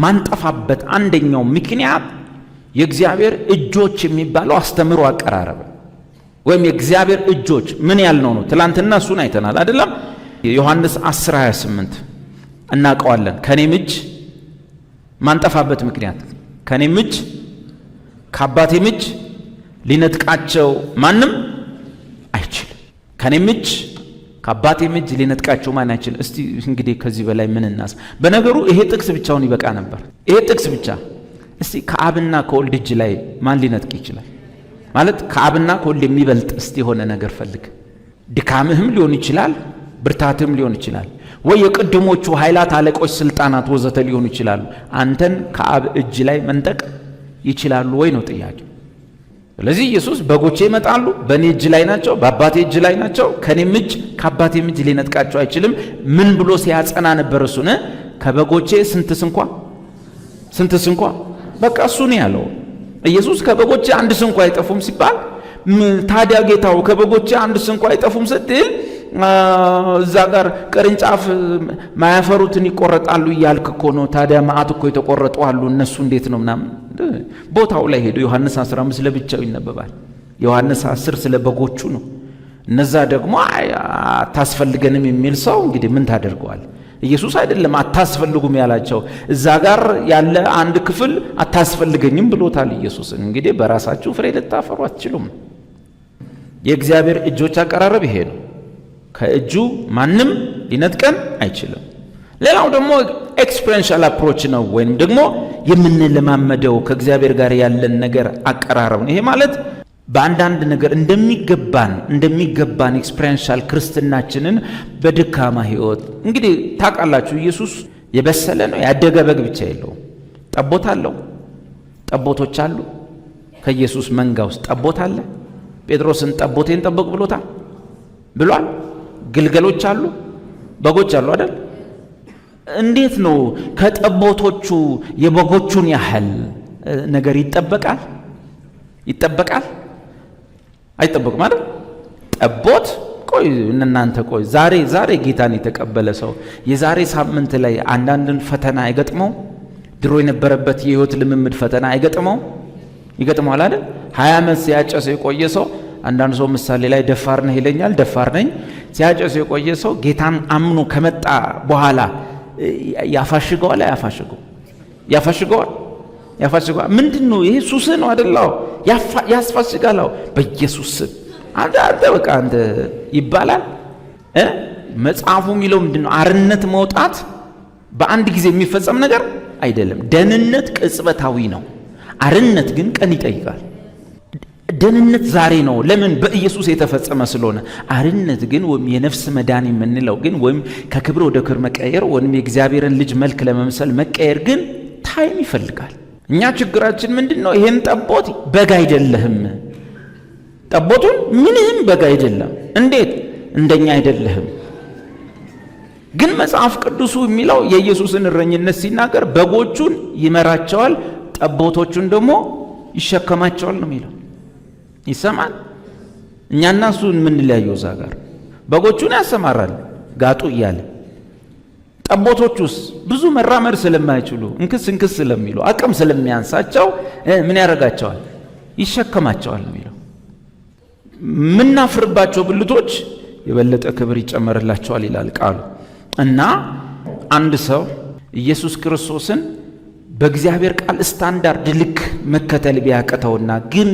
ማንጠፋበት አንደኛው ምክንያት የእግዚአብሔር እጆች የሚባለው አስተምሮ አቀራረብ ወይም የእግዚአብሔር እጆች ምን ያልነው ነው። ትላንትና እሱን አይተናል አይደለም? ዮሐንስ 10:28 እናቀዋለን። ከኔም እጅ ማንጠፋበት ምክንያት ከኔም እጅ ከአባቴም እጅ ሊነጥቃቸው ማንም አይችልም። ከኔም እጅ ከአባቴም እጅ ሊነጥቃቸው ማን አይችልም። እስቲ እንግዲህ ከዚህ በላይ ምን እናስ? በነገሩ ይሄ ጥቅስ ብቻውን ይበቃ ነበር። ይሄ ጥቅስ ብቻ። እስቲ ከአብና ከወልድ እጅ ላይ ማን ሊነጥቅ ይችላል? ማለት ከአብና ከወልድ የሚበልጥ እስቲ የሆነ ነገር ፈልግ። ድካምህም ሊሆን ይችላል፣ ብርታትም ሊሆን ይችላል፣ ወይ የቅድሞቹ ኃይላት፣ አለቆች፣ ስልጣናት ወዘተ ሊሆኑ ይችላሉ። አንተን ከአብ እጅ ላይ መንጠቅ ይችላሉ ወይ ነው ጥያቄ። ስለዚህ ኢየሱስ በጎቼ ይመጣሉ፣ በእኔ እጅ ላይ ናቸው፣ በአባቴ እጅ ላይ ናቸው፣ ከኔም እጅ ከአባቴም እጅ ሊነጥቃቸው አይችልም። ምን ብሎ ሲያጸና ነበር? እሱን ከበጎቼ ስንትስ እንኳ በቃ እሱ ነው ያለው። ኢየሱስ ከበጎቼ አንድስ እንኳ አይጠፉም ሲባል ታዲያ ጌታው ከበጎቼ አንድስ እንኳ አይጠፉም ስትል እዛ ጋር ቅርንጫፍ ማያፈሩትን ይቆረጣሉ እያልክ እኮ ነው። ታዲያ መዓት እኮ የተቆረጡ አሉ፣ እነሱ እንዴት ነው ምናምን። ቦታው ላይ ሄዶ ዮሐንስ 15 ለብቻው ይነበባል። ዮሐንስ 10 ስለ በጎቹ ነው። እነዛ ደግሞ አታስፈልገንም የሚል ሰው እንግዲህ ምን ታደርገዋል? ኢየሱስ አይደለም አታስፈልጉም ያላቸው፣ እዛ ጋር ያለ አንድ ክፍል አታስፈልገኝም ብሎታል ኢየሱስን። እንግዲህ በራሳችሁ ፍሬ ልታፈሩ አትችሉም። የእግዚአብሔር እጆች አቀራረብ ይሄ ነው። ከእጁ ማንም ሊነጥቀን አይችልም። ሌላው ደግሞ ኤክስፔሪንሻል አፕሮች ነው፣ ወይም ደግሞ የምንለማመደው ከእግዚአብሔር ጋር ያለን ነገር አቀራረብ ነው። ይሄ ማለት በአንዳንድ ነገር እንደሚገባን ኤክስፔሪንሻል ክርስትናችንን በድካማ ህይወት እንግዲህ ታውቃላችሁ። ኢየሱስ የበሰለ ነው፣ ያደገ በግ ብቻ የለውም። ጠቦት አለው፣ ጠቦቶች አሉ። ከኢየሱስ መንጋ ውስጥ ጠቦት አለ። ጴጥሮስን ጠቦቴን ጠብቅ ብሏል። ግልገሎች አሉ፣ በጎች አሉ አይደል? እንዴት ነው ከጠቦቶቹ የበጎቹን ያህል ነገር ይጠበቃል? አይጠበቅም አይደል? ጠቦት ቆይ እናንተ ቆይ ዛሬ ጌታን የተቀበለ ሰው የዛሬ ሳምንት ላይ አንዳንድን ፈተና አይገጥመው? ድሮ የነበረበት የህይወት ልምምድ ፈተና ይገጥመዋል አይደል? 20 ዓመት ሲያጨሰው የቆየ ሰው አንዳንድ ሰው ምሳሌ ላይ ደፋር ነህ ይለኛል። ደፋር ነኝ። ሲያጨሰው የቆየ ሰው ጌታን አምኖ ከመጣ በኋላ ያፋሽገዋል። ምንድነው ይሄ? ሱስ ነው አይደል? ያስፋሽጋል። በኢየሱስ ስም አንተ በቃ አንተ ይባላል። መጽሐፉ የሚለው ምንድነው? አርነት መውጣት በአንድ ጊዜ የሚፈጸም ነገር አይደለም። ደህንነት ቅጽበታዊ ነው። አርነት ግን ቀን ይጠይቃል። ደህንነት ዛሬ ነው። ለምን? በኢየሱስ የተፈጸመ ስለሆነ። አርነት ግን ወይም የነፍስ መዳን የምንለው ግን ወይም ከክብር ወደ ክብር መቀየር ወይም የእግዚአብሔርን ልጅ መልክ ለመምሰል መቀየር ግን ታይም ይፈልጋል። እኛ ችግራችን ምንድነው? ይሄን ጠቦት በግ አይደለህም፣ ጠቦቱን ምንም በግ አይደለም። እንዴት? እንደኛ አይደለህም። ግን መጽሐፍ ቅዱሱ የሚለው የኢየሱስን እረኝነት ሲናገር በጎቹን ይመራቸዋል፣ ጠቦቶቹን ደግሞ ይሸከማቸዋል ነው የሚለው። ይሰማል። እኛና እሱን ምን ለያየው? እዛ ጋር በጎቹን ያሰማራል ጋጡ እያለ፣ ጠቦቶቹስ ብዙ መራመድ ስለማይችሉ እንክስ ስለሚሉ አቅም ስለሚያንሳቸው ምን ያደርጋቸዋል? ይሸከማቸዋል ነው የሚለው። ምናፍርባቸው ብልቶች የበለጠ ክብር ይጨመርላቸዋል ይላል ቃሉ። እና አንድ ሰው ኢየሱስ ክርስቶስን በእግዚአብሔር ቃል ስታንዳርድ ልክ መከተል ቢያቀተውና ግን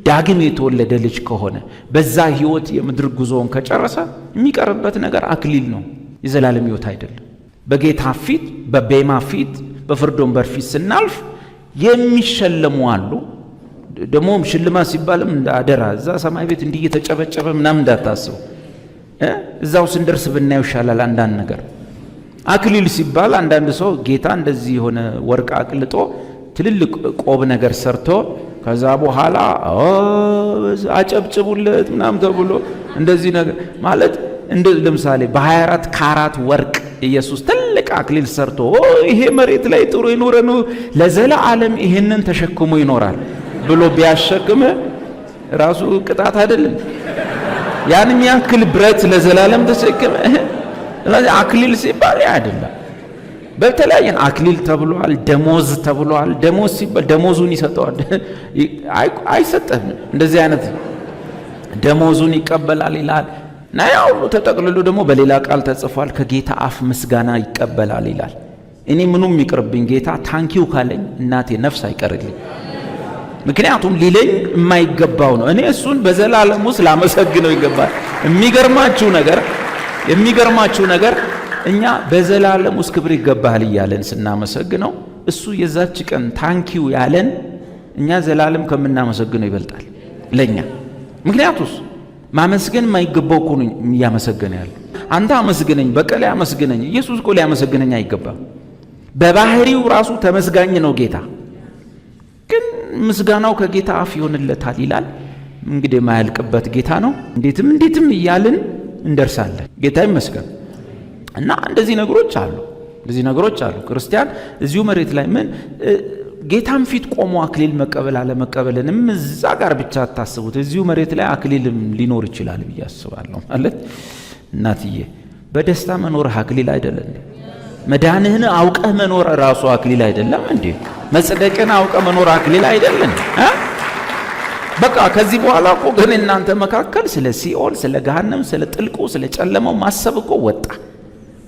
ዳግም የተወለደ ልጅ ከሆነ በዛ ህይወት የምድር ጉዞውን ከጨረሰ የሚቀርበት ነገር አክሊል ነው፣ የዘላለም ህይወት አይደለም። በጌታ ፊት በቤማ ፊት በፍርድ ወንበር ፊት ስናልፍ የሚሸለሙ አሉ። ደግሞ ሽልማት ሲባልም አደራ እዛ ሰማይ ቤት እንዲህ እየተጨበጨበ ምናምን እንዳታስቡ። እዛው ስንደርስ ብናየው ይሻላል። አንዳንድ ነገር አክሊል ሲባል አንዳንድ ሰው ጌታ እንደዚህ የሆነ ወርቅ አቅልጦ ትልልቅ ቆብ ነገር ሰርቶ ከዛ በኋላ አጨብጭቡለት ምናምን ተብሎ እንደዚህ ነገር ማለት ለምሳሌ በ24 ካራት ወርቅ ኢየሱስ ትልቅ አክሊል ሰርቶ ይሄ መሬት ላይ ጥሩ ይኖረ ነው ለዘላለም ይሄንን ተሸክሞ ይኖራል ብሎ ቢያሸክም ራሱ ቅጣት አይደለም? ያንም ያክል ብረት ለዘላለም ተሸክመ ስለዚህ አክሊል ሲባል አይደለም። በተለያየን አክሊል ተብሏል፣ ደሞዝ ተብሏል። ደሞዝ ሲባል ደሞዙን ይሰጠዋል አይሰጠም። እንደዚህ አይነት ደሞዙን ይቀበላል ይላል እና ያው ሁሉ ተጠቅልሎ ደግሞ በሌላ ቃል ተጽፏል፣ ከጌታ አፍ ምስጋና ይቀበላል ይላል። እኔ ምኑም ይቅርብኝ ጌታ ታንኪው ካለኝ እናቴ ነፍስ አይቀርልኝ። ምክንያቱም ሊለኝ የማይገባው ነው። እኔ እሱን በዘላለም ውስጥ ላመሰግነው ይገባል። የሚገርማችሁ ነገር እኛ በዘላለም ውስጥ ክብር ይገባል እያለን ስናመሰግነው እሱ የዛች ቀን ታንኪው ያለን እኛ ዘላለም ከምናመሰግነው ይበልጣል ለኛ። ምክንያቱስ ማመስገን የማይገባው እኮ ነው የሚያመሰግነው ያለው። አንተ አመስግነኝ፣ በቀለ አመስግነኝ። ኢየሱስ እኮ ሊያመሰግነኝ አይገባም። በባህሪው ራሱ ተመስጋኝ ነው ጌታ። ግን ምስጋናው ከጌታ አፍ ይሆንለታል ይላል። እንግዲህ የማያልቅበት ጌታ ነው። እንዴትም እያልን እንደርሳለን። ጌታ ይመስገን። እና እንደዚህ ነገሮች አሉ። ክርስቲያን እዚሁ መሬት ላይ ምን ጌታም ፊት ቆሞ አክሊል መቀበል አለመቀበልንም እዛ ጋር ብቻ አታስቡት። እዚሁ መሬት ላይ አክሊልም ሊኖር ይችላል ብዬ አስባለሁ። ማለት እናትዬ በደስታ መኖርህ አክሊል አይደለም? መዳንህን አውቀህ መኖር ራሱ አክሊል አይደለም እንዴ? መጽደቅን አውቀህ መኖር አክሊል አይደለም? በቃ ከዚህ በኋላ እኮ ግን እናንተ መካከል ስለ ሲኦል፣ ስለ ገሃነም፣ ስለ ጥልቁ፣ ስለ ጨለማው ማሰብ እኮ ወጣ።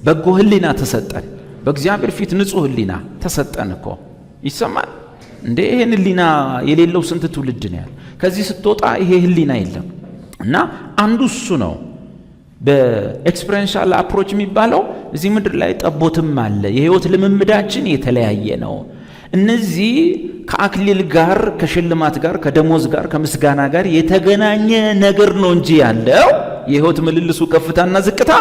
በጎ ህሊና ተሰጠን። በእግዚአብሔር ፊት ንጹህ ህሊና ተሰጠን እኮ። ይሰማል እንዴ? ይሄን ህሊና የሌለው ስንት ትውልድ ነው ያለው። ከዚህ ስትወጣ ይሄ ህሊና የለም። እና አንዱ እሱ ነው በኤክስፔሪንሻል አፕሮች የሚባለው። እዚህ ምድር ላይ ጠቦትም አለ። የህይወት ልምምዳችን የተለያየ ነው። እነዚህ ከአክሊል ጋር፣ ከሽልማት ጋር፣ ከደሞዝ ጋር፣ ከምስጋና ጋር የተገናኘ ነገር ነው እንጂ ያለው የህይወት ምልልሱ ከፍታና ዝቅታ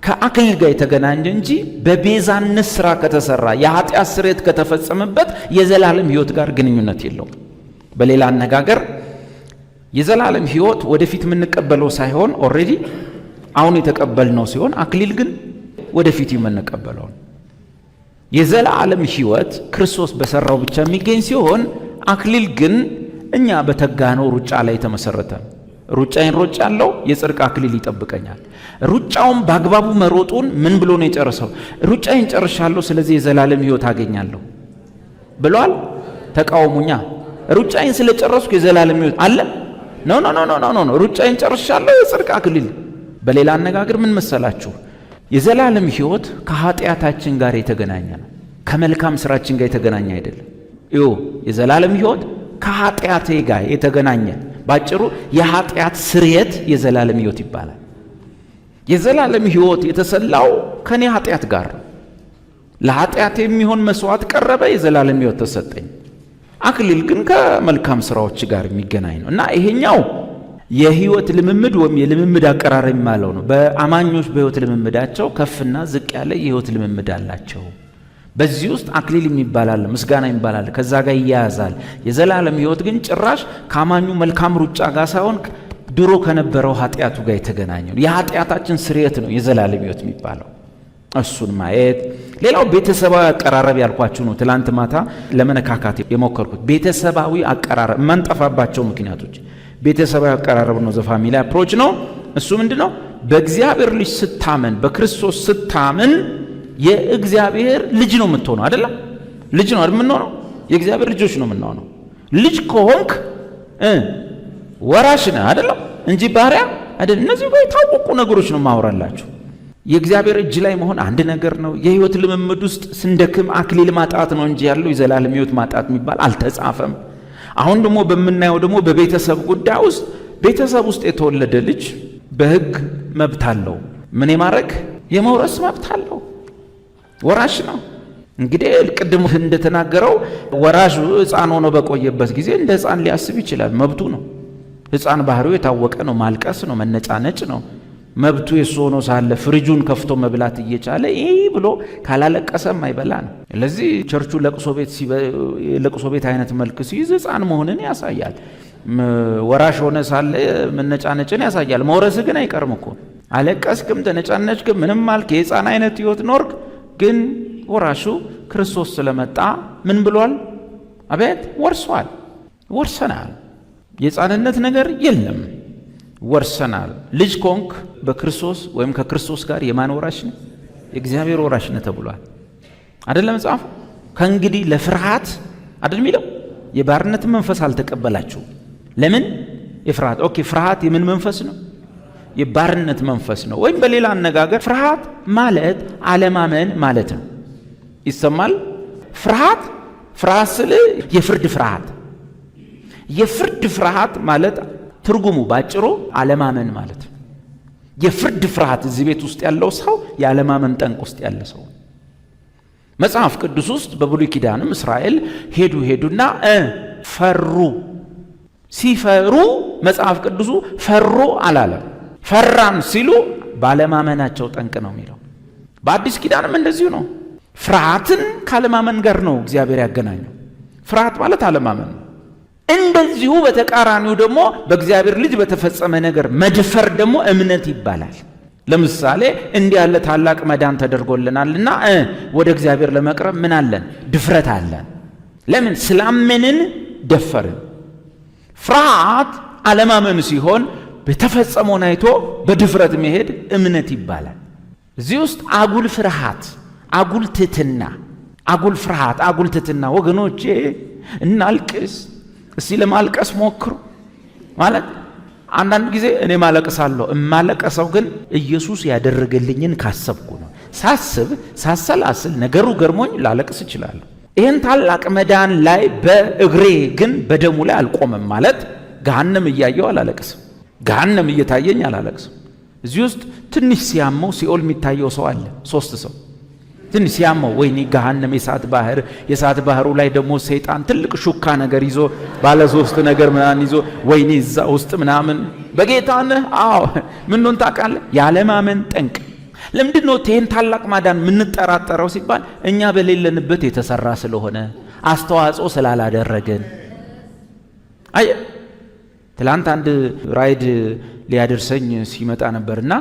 ከአክሊል ጋር የተገናኘ እንጂ በቤዛነት ስራ ከተሰራ የኃጢአት ስርየት ከተፈጸመበት የዘላለም ህይወት ጋር ግንኙነት የለውም። በሌላ አነጋገር የዘላለም ህይወት ወደፊት የምንቀበለው ሳይሆን ኦልሬዲ አሁን የተቀበልነው ሲሆን፣ አክሊል ግን ወደፊት የምንቀበለው ነው። የዘላለም ህይወት ክርስቶስ በሰራው ብቻ የሚገኝ ሲሆን፣ አክሊል ግን እኛ በተጋነው ሩጫ ላይ የተመሰረተ ነው። ሩጫዬን ሮጫለሁ፣ የጽድቅ አክሊል ይጠብቀኛል። ሩጫውን በአግባቡ መሮጡን ምን ብሎ ነው የጨረሰው? ሩጫዬን ጨርሻለሁ፣ ስለዚህ የዘላለም ህይወት አገኛለሁ ብሏል። ተቃውሙኛ። ሩጫዬን ስለጨረስኩ የዘላለም ህይወት አለ? ኖ ሩጫዬን ጨርሻለሁ፣ የጽድቅ አክሊል። በሌላ አነጋገር ምን መሰላችሁ? የዘላለም ህይወት ከኃጢአታችን ጋር የተገናኘ ነው፣ ከመልካም ስራችን ጋር የተገናኘ አይደለም። የዘላለም ህይወት ከኃጢአቴ ጋር የተገናኘ፣ ባጭሩ የኃጢአት ስርየት የዘላለም ህይወት ይባላል። የዘላለም ህይወት የተሰላው ከኔ ኃጢአት ጋር፣ ለኃጢአት የሚሆን መስዋዕት ቀረበ፣ የዘላለም ህይወት ተሰጠኝ። አክሊል ግን ከመልካም ስራዎች ጋር የሚገናኝ ነው። እና ይሄኛው የህይወት ልምምድ ወይም የልምምድ አቀራረብ ማለት ነው። በአማኞች በህይወት ልምምዳቸው ከፍና ዝቅ ያለ የህይወት ልምምድ አላቸው። በዚህ ውስጥ አክሊል የሚባላል፣ ምስጋና የሚባላል፣ ከዛ ጋር ይያያዛል። የዘላለም ህይወት ግን ጭራሽ ከአማኙ መልካም ሩጫ ጋር ሳይሆን ድሮ ከነበረው ኃጢአቱ ጋር የተገናኘው የኃጢአታችን ስርየት ነው የዘላለም ህይወት የሚባለው። እሱን ማየት። ሌላው ቤተሰባዊ አቀራረብ ያልኳችሁ ነው። ትላንት ማታ ለመነካካት የሞከርኩት ቤተሰባዊ አቀራረብ የማንጠፋባቸው ምክንያቶች ቤተሰባዊ አቀራረብ ነው። ዘፋሚሊ አፕሮች ነው። እሱ ምንድነው? በእግዚአብሔር ልጅ ስታመን፣ በክርስቶስ ስታመን የእግዚአብሔር ልጅ ነው የምትሆነው። አይደለም? ልጅ ነው አይደል የምንሆነው? የእግዚአብሔር ልጆች ነው የምንሆነው። ልጅ ከሆንክ ወራሽ ነህ አይደለም እንጂ ባሪያ አይደል። እነዚህ የታወቁ ነገሮች ነው ማወራላችሁ። የእግዚአብሔር እጅ ላይ መሆን አንድ ነገር ነው። የህይወት ልምምድ ውስጥ ስንደክም አክሊል ማጣት ነው እንጂ ያለው የዘላለም ህይወት ማጣት የሚባል አልተጻፈም። አሁን ደግሞ በምናየው ደግሞ በቤተሰብ ጉዳይ ውስጥ ቤተሰብ ውስጥ የተወለደ ልጅ በህግ መብት አለው። ምን የማድረግ የመውረስ መብት አለው። ወራሽ ነው። እንግዲህ ቅድም እንደተናገረው ወራሽ ህፃን ሆኖ በቆየበት ጊዜ እንደ ህፃን ሊያስብ ይችላል። መብቱ ነው። ህፃን ባህሪው የታወቀ ነው። ማልቀስ ነው፣ መነጫነጭ ነው። መብቱ የሱ ሆኖ ሳለ ፍሪጁን ከፍቶ መብላት እየቻለ ይህ ብሎ ካላለቀሰም አይበላ ነው። ስለዚህ ቸርቹ ለቅሶ ቤት አይነት መልክ ሲይዝ ህፃን መሆንን ያሳያል። ወራሽ ሆነ ሳለ መነጫነጭን ያሳያል። መውረስ ግን አይቀርም እኮ። አለቀስክም፣ ተነጫነጭክም፣ ምንም አልክ፣ የህፃን አይነት ህይወት ኖርክ፣ ግን ወራሹ ክርስቶስ ስለመጣ ምን ብሏል? አቤት ወርሷል። ወርሰናል። የህፃንነት ነገር የለም። ወርሰናል። ልጅ ኮንክ በክርስቶስ ወይም ከክርስቶስ ጋር የማን ወራሽ ነው? የእግዚአብሔር ወራሽ ነው ተብሏል። አይደለም መጽሐፉ? ከእንግዲህ ለፍርሃት አይደል የሚለው? የባርነት መንፈስ አልተቀበላችሁ። ለምን የፍርሃት ፍርሃት የምን መንፈስ ነው? የባርነት መንፈስ ነው። ወይም በሌላ አነጋገር ፍርሃት ማለት አለማመን ማለት ነው። ይሰማል? ፍርሃት ስል የፍርድ ፍርሃት። የፍርድ ፍርሃት ማለት ትርጉሙ ባጭሩ አለማመን ማለት ነው። የፍርድ ፍርሃት እዚህ ቤት ውስጥ ያለው ሰው የአለማመን ጠንቅ ውስጥ ያለ ሰው። መጽሐፍ ቅዱስ ውስጥ በብሉይ ኪዳንም እስራኤል ሄዱና ፈሩ። ሲፈሩ መጽሐፍ ቅዱሱ ፈሩ አላለም። ፈራን ሲሉ ባለማመናቸው ጠንቅ ነው የሚለው። በአዲስ ኪዳንም እንደዚሁ ነው። ፍርሃትን ካለማመን ጋር ነው እግዚአብሔር ያገናኘው። ፍርሃት ማለት አለማመን ነው። እንደዚሁ በተቃራኒው ደግሞ በእግዚአብሔር ልጅ በተፈጸመ ነገር መድፈር ደግሞ እምነት ይባላል። ለምሳሌ እንዲህ ያለ ታላቅ መዳን ተደርጎልናልና ወደ እግዚአብሔር ለመቅረብ ምን አለን? ድፍረት አለን። ለምን? ስላመንን ደፈርን። ፍርሃት አለማመን ሲሆን በተፈጸመውን አይቶ በድፍረት መሄድ እምነት ይባላል። እዚህ ውስጥ አጉል ፍርሃት፣ አጉል ትሕትና፣ አጉል ፍርሃት፣ አጉል ትሕትና ወገኖቼ እናልቅስ። እስቲ ለማልቀስ ሞክሩ። ማለት አንዳንድ ጊዜ እኔ ማለቅሳለሁ። እማለቀሰው ግን ኢየሱስ ያደረገልኝን ካሰብኩ ነው። ሳሰላስል ነገሩ ገርሞኝ ላለቅስ እችላለሁ። ይህን ታላቅ መዳን ላይ በእግሬ ግን በደሙ ላይ አልቆምም። ማለት ገሃነም እያየው አላለቅስም። ገሃነም እየታየኝ አላለቅስም። እዚህ ውስጥ ትንሽ ሲያመው ሲኦል የሚታየው ሰው አለ። 3 ሰው ትንሽ ሲያመው ወይኔ ገሃነም የእሳት ባህሩ ላይ ደግሞ ሰይጣን ትልቅ ሹካ ነገር ይዞ ባለ 3 ነገር ምናምን ይዞ ወይኔ እዛ ውስጥ ምናምን በጌታ ነህ። አዎ ምንድነው ታውቃለህ? ያለማመን ጠንቅ። ለምንድን ነው ይህን ታላቅ ማዳን የምንጠራጠረው ሲባል እኛ በሌለንበት የተሰራ ስለሆነ አስተዋጽኦ ስላላደረግን። ትላንት አንድ ራይድ ሊያደርሰኝ ሲመጣ ነበርና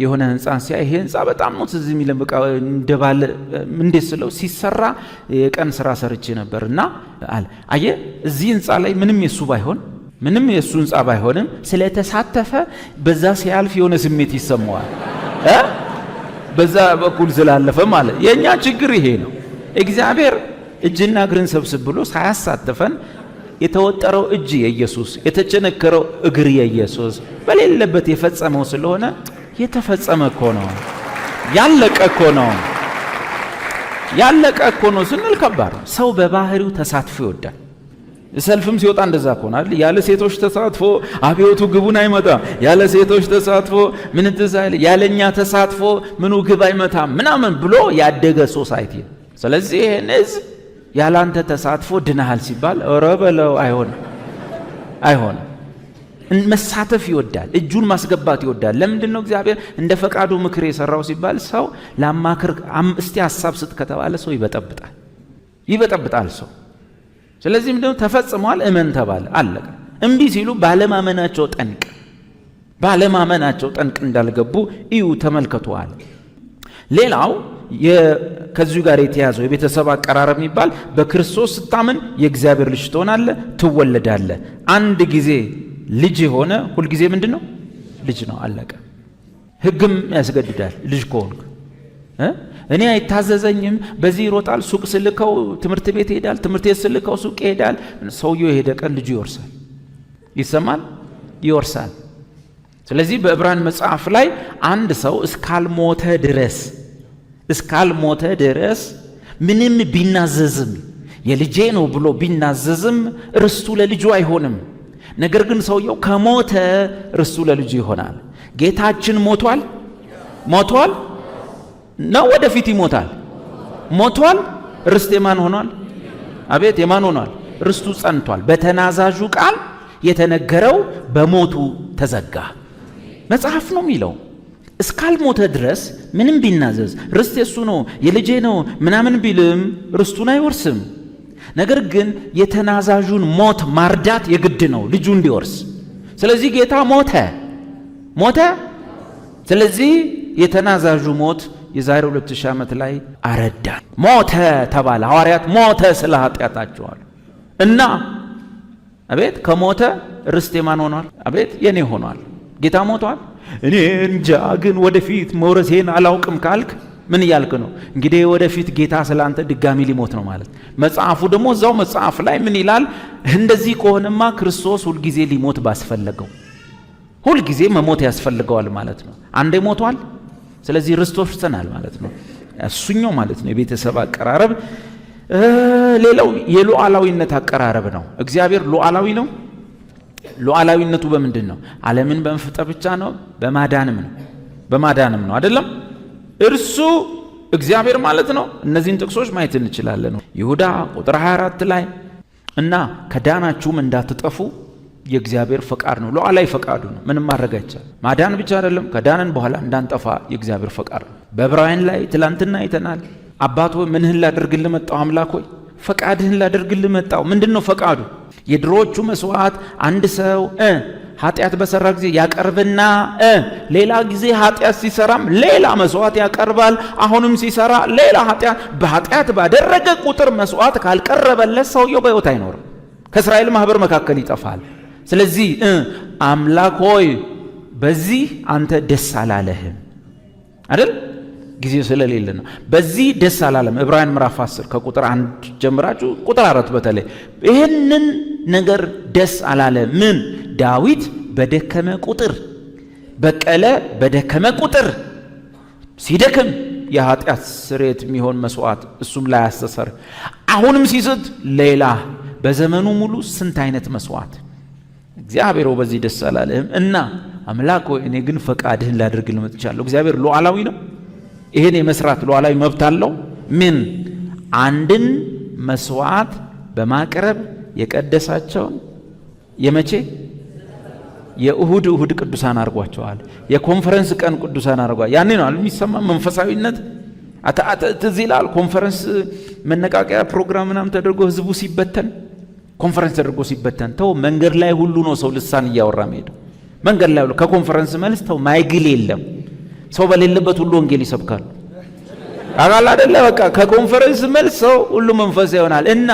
የሆነ ህንጻን ሲያይ ይሄ ህንጻ በጣም ነው ትዝ የሚለው። በቃ እንደባለ እንዴት ስለው ሲሰራ የቀን ስራ ሰርቼ ነበርና አለ አየህ እዚህ ህንጻ ላይ ምንም የሱ ህንጻ ባይሆንም ስለተሳተፈ በዛ ሲያልፍ የሆነ ስሜት ይሰማዋል። በዛ በኩል ስላለፈ ማለት የኛ ችግር ይሄ ነው። እግዚአብሔር እጅና እግርን ሰብስብ ብሎ ሳያሳተፈን የተወጠረው እጅ የኢየሱስ የተቸነከረው እግር የኢየሱስ በሌለበት የፈጸመው ስለሆነ የተፈጸመ እኮ ነው። ያለቀ እኮ ነው ስንል ከባድ ነው። ሰው በባህሪው ተሳትፎ ይወዳል። ሰልፍም ሲወጣ እንደዛ ከሆናል። ያለ ሴቶች ተሳትፎ አብዮቱ ግቡን አይመጣም። ያለ ሴቶች ተሳትፎ ምን ትዛይል ያለኛ ተሳትፎ ምኑ ግብ አይመታም ምናምን ብሎ ያደገ ሶሳይቲ። ስለዚህ ይሄን ህዝብ ያላንተ ተሳትፎ ድናሃል ሲባል ኧረ በለው አይሆንም። መሳተፍ ይወዳል። እጁን ማስገባት ይወዳል። ለምንድን ነው እግዚአብሔር እንደ ፈቃዱ ምክር የሰራው ሲባል ሰው ለማክር እስቲ ሐሳብ ስጥ ከተባለ ሰው ይበጠብጣል ሰው። ስለዚህ ምንድነው ተፈጽሟል እመን ተባለ አለቀ። እምቢ ሲሉ ባለማመናቸው ጠንቅ እንዳልገቡ እዩ ተመልከቷል። ሌላው ከዚሁ ጋር የተያዘው የቤተሰብ አቀራረብ የሚባል በክርስቶስ ስታምን የእግዚአብሔር ልጅ ትሆናለህ፣ ትወለዳለህ። አንድ ጊዜ ልጅ የሆነ ሁልጊዜ ምንድነው? ልጅ ነው አለቀ። ሕግም ያስገድዳል ልጅ ከሆንክ እኔ አይታዘዘኝም፣ በዚህ ይሮጣል፣ ሱቅ ስልከው ትምህርት ቤት ይሄዳል፣ ትምህርት ቤት ስልከው ሱቅ ይሄዳል። ሰውየው የሄደ ቀን ልጁ ይሰማል፣ ይወርሳል። ስለዚህ በዕብራን መጽሐፍ ላይ አንድ ሰው እስካልሞተ ድረስ ምንም ቢናዘዝም የልጄ ነው ብሎ ቢናዘዝም ርስቱ ለልጁ አይሆንም። ነገር ግን ሰውየው ከሞተ ርስቱ ለልጁ ይሆናል። ጌታችን ሞቷል ነው ወደፊት ይሞታል። ሞቷል። ርስት የማን ሆኗል? አቤት የማን ሆኗል? ርስቱ ጸንቷል። በተናዛዡ ቃል የተነገረው በሞቱ ተዘጋ። መጽሐፍ ነው የሚለው እስካልሞተ ድረስ ምንም ቢናዘዝ ርስት የሱ ነው የልጄ ነው ምናምን ቢልም ርስቱን አይወርስም። ነገር ግን የተናዛዡን ሞት ማርዳት የግድ ነው ልጁ እንዲወርስ። ስለዚህ ጌታ ሞተ። ስለዚህ የተናዛዡ ሞት የዛሬ 2000 ዓመት ላይ አረዳን። ሞተ ተባለ። ሐዋርያት ሞተ ስለ ኃጢአታቸዋል እና አቤት ከሞተ ርስት የማን ሆኗል? አቤት የኔ ሆኗል። ጌታ ሞቷል። እኔ እንጃ ግን ወደፊት መውረሴን አላውቅም ካልክ ምን እያልክ ነው? እንግዲህ ወደፊት ጌታ ስላንተ ድጋሚ ሊሞት ነው ማለት። መጽሐፉ ደግሞ እዛው መጽሐፍ ላይ ምን ይላል? እንደዚህ ከሆነማ ክርስቶስ ሁልጊዜ ሊሞት ባስፈለገው፣ ሁልጊዜ መሞት ያስፈልገዋል ማለት ነው። አንዴ ሞቷል፣ ስለዚህ ርስቶች ተናል ማለት ነው። እሱኛው ማለት ነው የቤተሰብ አቀራረብ። ሌላው የሉዓላዊነት አቀራረብ ነው። እግዚአብሔር ሉዓላዊ ነው። ሉዓላዊነቱ በምንድን ነው? ዓለምን በመፍጠር ብቻ ነው? በማዳንም ነው አይደለም? እርሱ እግዚአብሔር ማለት ነው። እነዚህን ጥቅሶች ማየት እንችላለን። ይሁዳ ቁጥር 24 ላይ እና ከዳናችሁም እንዳትጠፉ የእግዚአብሔር ፈቃድ ነው። ሉዓላዊ ፈቃዱ ነው። ምንም ማድረግ አይቻልም። ማዳን ብቻ አይደለም፣ ከዳንን በኋላ እንዳንጠፋ የእግዚአብሔር ፈቃድ ነው። በዕብራውያን ላይ ትላንትና አይተናል። አባት ሆይ ምንህን ላደርግልህ መጣሁ? አምላክ ሆይ ፈቃድህን ላደርግልህ መጣሁ። ምንድነው ፈቃዱ? የድሮዎቹ መስዋዕት አንድ ሰው ኃጢአት በሰራ ጊዜ ያቀርብና ሌላ ጊዜ ኃጢአት ሲሰራም ሌላ መስዋዕት ያቀርባል። አሁንም ሲሰራ ሌላ በኃጢአት ባደረገ ቁጥር መስዋዕት ካልቀረበለት ሰውየው በሕይወት አይኖርም፣ ከእስራኤል ማህበር መካከል ይጠፋል። ስለዚህ አምላክ ሆይ በዚህ አንተ ደስ አላለህም አይደል? ጊዜው ስለሌለ ነው። በዚህ ደስ አላለም። ዕብራውያን ምዕራፍ 10 ከቁጥር 1 ጀምራችሁ ቁጥር 4 በተለይ ይህንን ነገር ደስ አላለ። ምን? ዳዊት በደከመ ቁጥር፣ በቀለ በደከመ ቁጥር፣ ሲደክም የኃጢአት ስርየት የሚሆን መስዋዕት እሱም ላይ አስተሰር። አሁንም ሲስት ሌላ፣ በዘመኑ ሙሉ ስንት አይነት መስዋዕት። እግዚአብሔር በዚህ ደስ አላለህም እና አምላክ ሆይ እኔ ግን ፈቃድህን ላደርግልህ መጥቻለሁ። እግዚአብሔር ሉዓላዊ ነው። ይሄን የመስራት ሉዓላዊ መብት አለው። ምን? አንድን መስዋዕት በማቅረብ የቀደሳቸውን የመቼ የእሁድ ቅዱሳን አድርጓቸዋል። የኮንፈረንስ ቀን ቅዱሳን አድርጓል። ያኔ ነው የሚሰማ መንፈሳዊነት። ትዝ ይላል ኮንፈረንስ መነቃቂያ ፕሮግራም ምናምን ተደርጎ ህዝቡ ሲበተን፣ ኮንፈረንስ ተደርጎ ሲበተን፣ ተው መንገድ ላይ ሁሉ ነው ሰው ልሳን እያወራ መሄዱ። መንገድ ላይ ሁሉ ከኮንፈረንስ መልስ ተው ማይግል የለም። ሰው በሌለበት ሁሉ ወንጌል ይሰብካል። አጋላ አይደለ? በቃ ከኮንፈረንስ መልስ ሰው ሁሉ መንፈስ ይሆናል። እና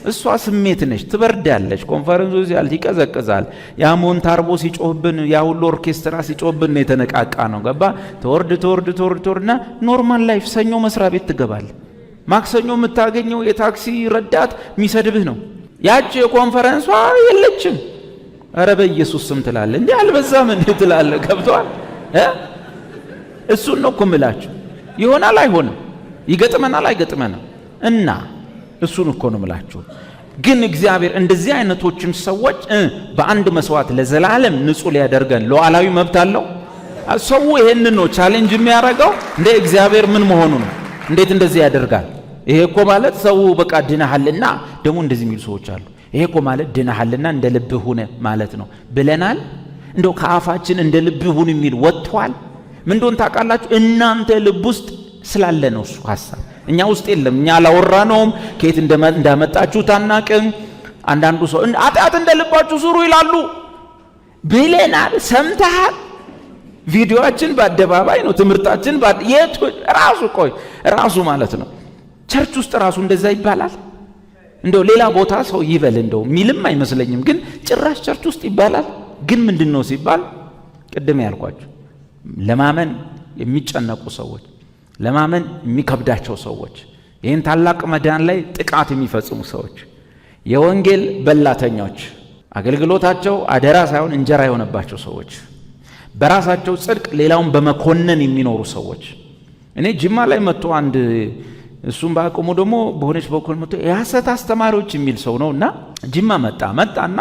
እሷ ስሜት ነች፣ ትበርዳለች። ኮንፈረንሱ ሲያልፍ ይቀዘቅዛል። ያ ሞንታርቦ ሲጮህብን፣ ያ ሁሉ ኦርኬስትራ ሲጮህብን የተነቃቃ ነው። ገባ? ተወርድና ኖርማል ላይፍ ሰኞ መስሪያ ቤት ትገባል። ማክሰኞ የምታገኘው የታክሲ ረዳት የሚሰድብህ ነው። ያቺ የኮንፈረንሷ የለችም። ኧረ በኢየሱስ ስም ትላለህ። እንዴ አልበዛም እንዴ ትላለህ። ገብቷል? እሱን ነው እኮ የምላችሁ። ይሆናል አይሆንም፣ ይገጥመናል አይገጥመንም። እና እሱን እኮ ነው የምላችሁ። ግን እግዚአብሔር እንደዚህ አይነቶችም ሰዎች በአንድ መስዋዕት ለዘላለም ንጹህ ሊያደርገን ሉዓላዊ መብት አለው። ሰው ይሄንን ነው ቻሌንጅ የሚያደርገው። እንደ እግዚአብሔር ምን መሆኑ ነው? እንዴት እንደዚህ ያደርጋል? ይሄ እኮ ማለት ሰው በቃ ድነሃልና፣ ደግሞ እንደዚህ የሚሉ ሰዎች አሉ። ይሄ እኮ ማለት ድነሃልና እንደ ልብህ ሁነ ማለት ነው ብለናል። እንደው ከአፋችን እንደ ልብህ ሁን የሚል ወጥቷል። ምን እንደሆነ ታውቃላችሁ? እናንተ ልብ ውስጥ ስላለ ነው እሱ ሐሳብ። እኛ ውስጥ የለም። እኛ አላወራነውም። ከየት እንዳመጣችሁ ታናቅም። አንዳንዱ ሰው ኃጢአት እንደ ልባችሁ ስሩ ይላሉ ብለናል። ሰምተሃል? ቪዲዮአችን በአደባባይ ነው። ትምህርታችን ራሱ ማለት ነው። ቸርች ውስጥ ራሱ እንደዛ ይባላል። እንደው ሌላ ቦታ ሰው ይበል እንደው ሚልም አይመስለኝም። ግን ጭራሽ ቸርች ውስጥ ይባላል። ግን ምንድነው ሲባል ቅድም ያልኳችሁ ለማመን የሚጨነቁ ሰዎች፣ ለማመን የሚከብዳቸው ሰዎች፣ ይህን ታላቅ መዳን ላይ ጥቃት የሚፈጽሙ ሰዎች፣ የወንጌል በላተኞች፣ አገልግሎታቸው አደራ ሳይሆን እንጀራ የሆነባቸው ሰዎች፣ በራሳቸው ጽድቅ ሌላውን በመኮነን የሚኖሩ ሰዎች። እኔ ጅማ ላይ መጥቶ አንድ እሱም ባቆሙ ደግሞ በሆነች በኩል መጥቶ የሐሰት አስተማሪዎች የሚል ሰው ነውና ጅማ መጣና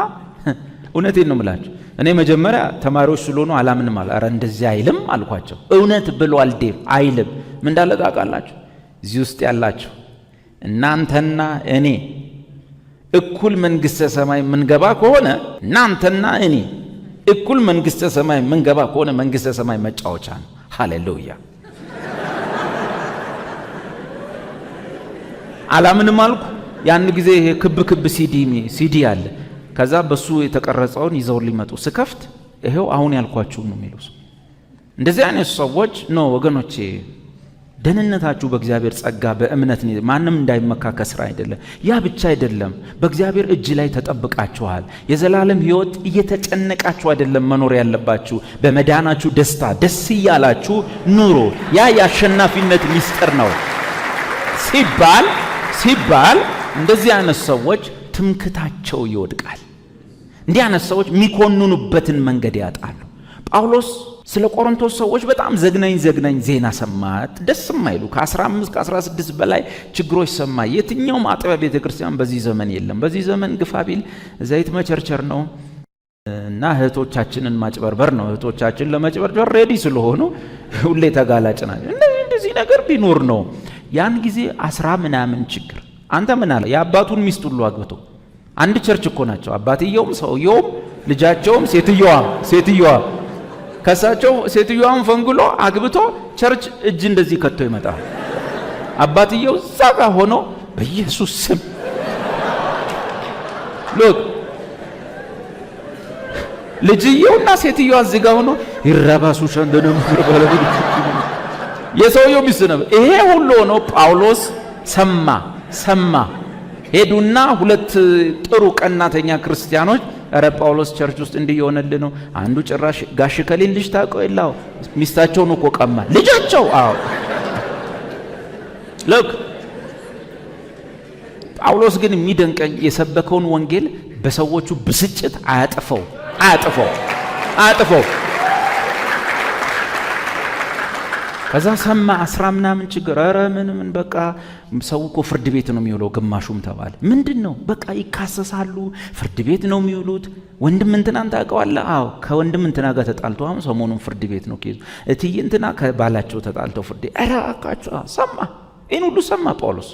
እውነቴን ነው የምላችሁ። እኔ መጀመሪያ ተማሪዎች ስለሆኑ አላምንም አለ። ኧረ እንደዚህ አይልም አልኳቸው። እውነት ብሏል ዴቭ አይልም። ምን እንዳለ ታውቃላችሁ? እዚህ ውስጥ ያላችሁ እናንተና እኔ እኩል መንግስተ ሰማይ ምንገባ ከሆነ እናንተና እኔ እኩል መንግስተ ሰማይ ምንገባ ከሆነ መንግስተ ሰማይ መጫወቻ ነው። ሃሌሉያ። አላምንም አልኩ። ያን ጊዜ ይሄ ክብ ሲዲ አለ። ከዛ በሱ የተቀረጸውን ይዘው ሊመጡ ስከፍት ይሄው አሁን ያልኳችሁ ነው የሚሉት። እንደዚህ አይነት ሰዎች ነው ወገኖቼ ደህንነታችሁ በእግዚአብሔር ጸጋ በእምነት ነው። ማንም እንዳይመካ ከሥራ አይደለም። ያ ብቻ አይደለም፣ በእግዚአብሔር እጅ ላይ ተጠብቃችኋል። የዘላለም ሕይወት እየተጨነቃችሁ አይደለም መኖር ያለባችሁ። በመዳናችሁ ደስታ ደስ እያላችሁ ኑሮ። ያ የአሸናፊነት ምስጢር ነው ሲባል እንደዚህ አይነት ሰዎች ትምክታቸው ይወድቃል። እንዲህ አይነት ሰዎች የሚኮንኑበትን መንገድ ያጣሉ። ጳውሎስ ስለ ቆሮንቶስ ሰዎች በጣም ዘግናኝ ዜና ሰማ። ደስ የማይሉ ከ15 ከ16 በላይ ችግሮች ሰማ። የትኛውም አጥቢያ ቤተክርስቲያን በዚህ ዘመን የለም። በዚህ ዘመን ግፋቢል ዘይት መቸርቸር ነው እና እህቶቻችንን ማጭበርበር ነው። እህቶቻችን ለመጭበርበር ሬዲ ስለሆኑ ሁሌ ተጋላጭ ናቸው። እንደዚህ ነገር ቢኖር ነው ያን ጊዜ 10 ምናምን ችግር። አንተ ምን አለ የአባቱን ሚስት ሁሉ አግብቶ አንድ ቸርች እኮ ናቸው። አባትየውም ሰውየውም ልጃቸውም ሴትየዋ ከሳቸው ሴትዮዋን ፈንግሎ አግብቶ ቸርች እጅ እንደዚህ ከቶ ይመጣል። አባትየው እዛ ጋር ሆኖ በኢየሱስ ስም ሎክ ልጅየውና ሴትዮዋ እዚህ ጋር ሆኖ ይራባሱ ሸንደነ የሰውየው ሚስት ነው። ይሄ ሁሉ ሆኖ ጳውሎስ ሰማ። ሄዱና 2 ጥሩ ቀናተኛ ክርስቲያኖች አረ ጳውሎስ ቸርች ውስጥ እንዲሆነልህ ነው። አንዱ ጭራሽ ጋሽ ከሌን ልጅ ታውቀው የለው ሚስታቸውን እኮ ቀማ ልጃቸው። አዎ ሎክ ጳውሎስ ግን የሚደንቀኝ የሰበከውን ወንጌል በሰዎቹ ብስጭት አያጥፈው። ከዛ ሰማ 10 ምናምን ችግር። አረ ምን በቃ ሰው እኮ ፍርድ ቤት ነው የሚውለው ግማሹም ተባለ። ምንድነው በቃ ይካሰሳሉ፣ ፍርድ ቤት ነው የሚውሉት። ወንድም እንትናን ታውቀዋለህ? አዎ ከወንድም እንትና ጋር ተጣልተው አሁን ሰሞኑን ፍርድ ቤት ነው ኬዙ። እትዬ እንትና ከባላቸው ተጣልተው ፍርድ ቤት። አረ አካቸው ሰማ። ይሄን ሁሉ ሰማ ጳውሎስ።